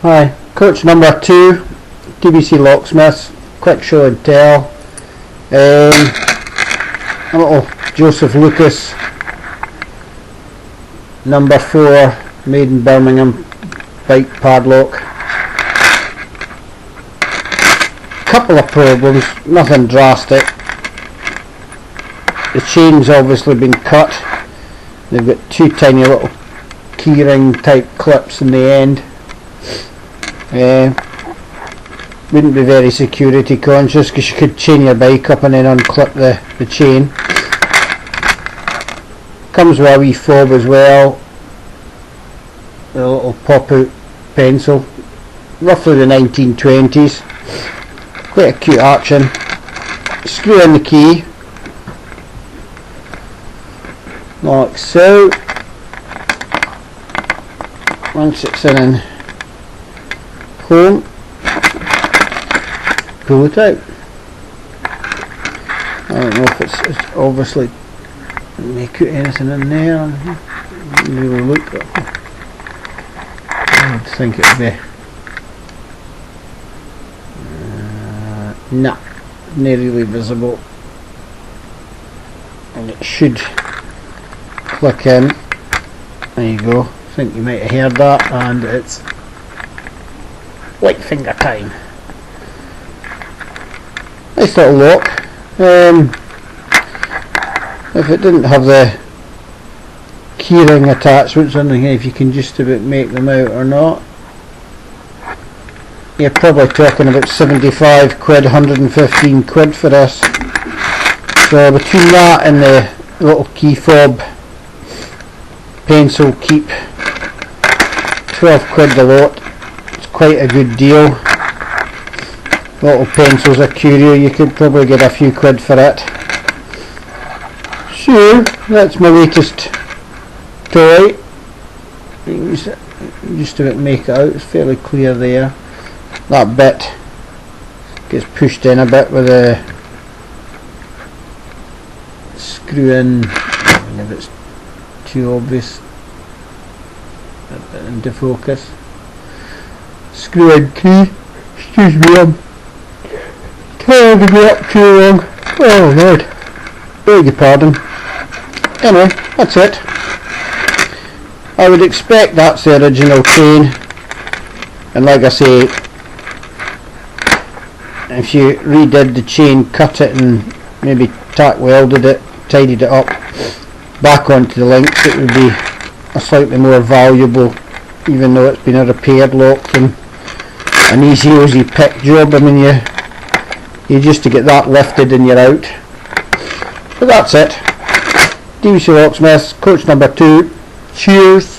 Hi, coach number 2, DBC locksmiths, quick show and tell. A little Joseph Lucas number 4, made in Birmingham, bike padlock. Couple of problems, nothing drastic. The chain's obviously been cut. They've got 2 tiny little keyring type clips in the end. Wouldn't be very security conscious because you could chain your bike up and then unclip the chain. Comes with a wee fob as well, a little pop out pencil, roughly the 1920s, quite a cute action. Screw in the key, like so. Once it's in home, pull it out. I don't know if it's obviously make out anything in there. Really look, but I would think it would be nah, not really visible, and it should click in. There you go. I think you might have heard that, and it's light finger time. Nice little lock. If it didn't have the keyring attachments, I don't know if you can just about make them out or not. You're probably talking about 75 quid, 115 quid for this. So between that and the little key fob pencil keep, 12 quid the lot. It's quite a good deal. Little pencils are curio, you could probably get a few quid for it. So that's my latest toy. You can just about make it out, it's fairly clear there. That bit gets pushed in a bit with a screw in, if it's too obvious, a bit into focus. Screw in key, excuse me, I'm tired to be up too long. Oh Lord, beg your pardon. Anyway, that's it. I would expect that's the original chain, and like I say, if you redid the chain, cut it and maybe tack welded it, tidied it up back onto the links, it would be a slightly more valuable, even though it's been a repaired lock, than an easy pick job. I mean, you just to get that lifted and you're out. But that's it. DBC Locksmiths, coach number 2. Cheers.